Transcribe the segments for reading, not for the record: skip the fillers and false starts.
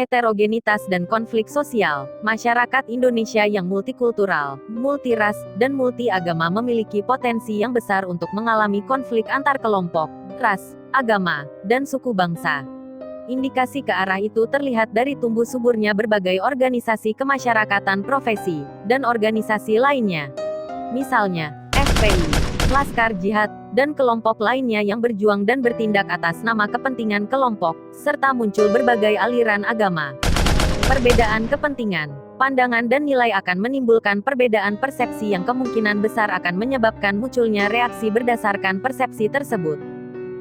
heterogenitas dan konflik sosial. Masyarakat Indonesia yang multikultural, multiras, dan multi-agama memiliki potensi yang besar untuk mengalami konflik antar kelompok, ras, agama, dan suku bangsa. Indikasi ke arah itu terlihat dari tumbuh suburnya berbagai organisasi kemasyarakatan profesi, dan organisasi lainnya. Misalnya, FPI, Laskar Jihad, dan kelompok lainnya yang berjuang dan bertindak atas nama kepentingan kelompok, serta muncul berbagai aliran agama. Perbedaan kepentingan, pandangan dan nilai akan menimbulkan perbedaan persepsi yang kemungkinan besar akan menyebabkan munculnya reaksi berdasarkan persepsi tersebut.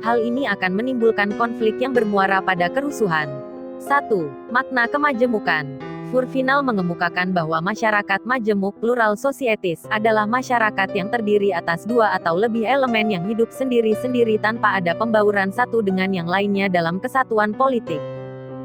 Hal ini akan menimbulkan konflik yang bermuara pada kerusuhan. 1. Makna kemajemukan. Furfinal mengemukakan bahwa masyarakat majemuk plural societies adalah masyarakat yang terdiri atas dua atau lebih elemen yang hidup sendiri-sendiri tanpa ada pembauran satu dengan yang lainnya dalam kesatuan politik.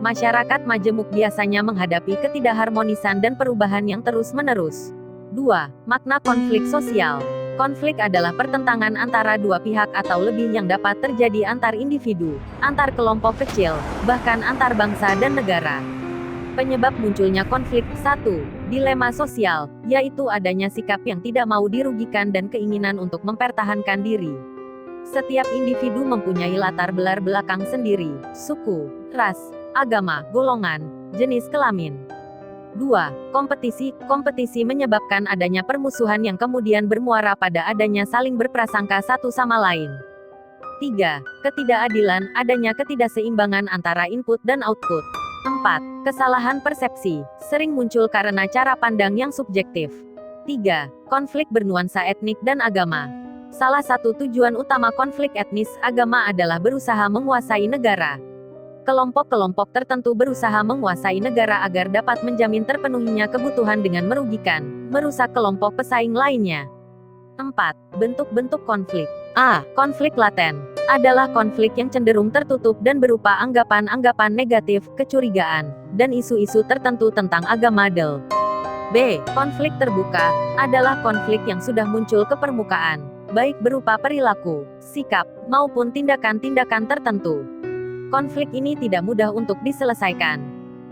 Masyarakat majemuk biasanya menghadapi ketidakharmonisan dan perubahan yang terus-menerus. 2. Makna konflik sosial. Konflik adalah pertentangan antara dua pihak atau lebih yang dapat terjadi antar individu, antar kelompok kecil, bahkan antar bangsa dan negara. Penyebab munculnya konflik. 1. Dilema sosial, yaitu adanya sikap yang tidak mau dirugikan dan keinginan untuk mempertahankan diri. Setiap individu mempunyai latar belakang sendiri, suku, ras, agama, golongan, jenis kelamin. 2. Kompetisi. Kompetisi menyebabkan adanya permusuhan yang kemudian bermuara pada adanya saling berprasangka satu sama lain. 3. Ketidakadilan. Adanya ketidakseimbangan antara input dan output. 4. Kesalahan persepsi. Sering muncul karena cara pandang yang subjektif. 3. Konflik bernuansa etnik dan agama. Salah satu tujuan utama konflik etnis agama adalah berusaha menguasai negara. Kelompok-kelompok tertentu berusaha menguasai negara agar dapat menjamin terpenuhinya kebutuhan dengan merugikan, merusak kelompok pesaing lainnya. 4. Bentuk-bentuk konflik. A. Konflik laten. Adalah konflik yang cenderung tertutup dan berupa anggapan-anggapan negatif, kecurigaan, dan isu-isu tertentu tentang agama. B. Konflik terbuka. Adalah konflik yang sudah muncul ke permukaan, baik berupa perilaku, sikap, maupun tindakan-tindakan tertentu. Konflik ini tidak mudah untuk diselesaikan.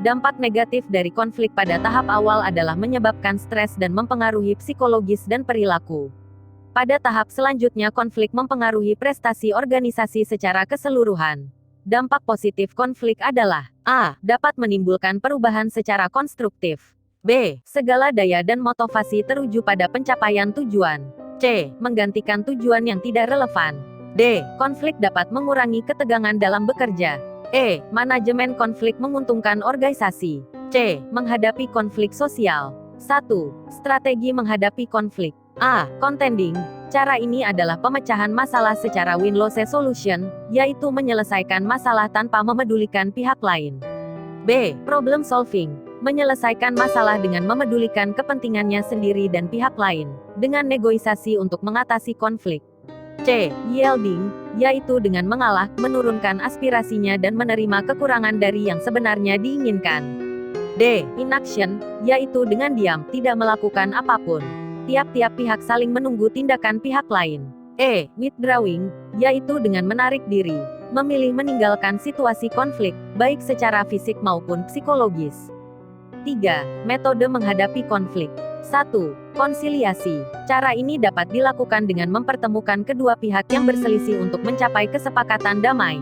Dampak negatif dari konflik pada tahap awal adalah menyebabkan stres dan mempengaruhi psikologis dan perilaku. Pada tahap selanjutnya konflik mempengaruhi prestasi organisasi secara keseluruhan. Dampak positif konflik adalah: A. Dapat menimbulkan perubahan secara konstruktif. B. Segala daya dan motivasi teruju pada pencapaian tujuan. C. Menggantikan tujuan yang tidak relevan. D. Konflik dapat mengurangi ketegangan dalam bekerja. E. Manajemen konflik menguntungkan organisasi. C. Menghadapi konflik sosial. 1. Strategi menghadapi konflik. A. Contending. Cara ini adalah pemecahan masalah secara win-lose solution, yaitu menyelesaikan masalah tanpa memedulikan pihak lain. B. Problem solving. Menyelesaikan masalah dengan memedulikan kepentingannya sendiri dan pihak lain, dengan negosiasi untuk mengatasi konflik. C. Yielding, yaitu dengan mengalah, menurunkan aspirasinya dan menerima kekurangan dari yang sebenarnya diinginkan. D. Inaction, yaitu dengan diam, tidak melakukan apapun. Tiap-tiap pihak saling menunggu tindakan pihak lain. E. Withdrawing, yaitu dengan menarik diri, memilih meninggalkan situasi konflik, baik secara fisik maupun psikologis. 3. Metode menghadapi konflik. 1. Konsiliasi. Cara ini dapat dilakukan dengan mempertemukan kedua pihak yang berselisih untuk mencapai kesepakatan damai.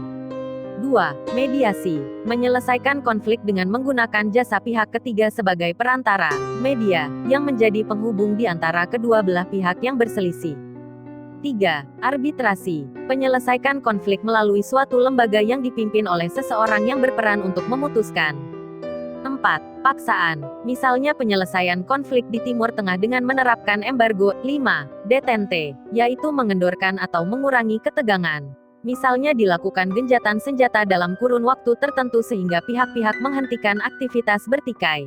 2. Mediasi. Menyelesaikan konflik dengan menggunakan jasa pihak ketiga sebagai perantara, media, yang menjadi penghubung di antara kedua belah pihak yang berselisih. 3. Arbitrasi. Penyelesaikan konflik melalui suatu lembaga yang dipimpin oleh seseorang yang berperan untuk memutuskan. 4. Paksaan. Misalnya penyelesaian konflik di Timur Tengah dengan menerapkan embargo. 5. Detente, yaitu mengendorkan atau mengurangi ketegangan. Misalnya dilakukan gencatan senjata dalam kurun waktu tertentu sehingga pihak-pihak menghentikan aktivitas bertikai.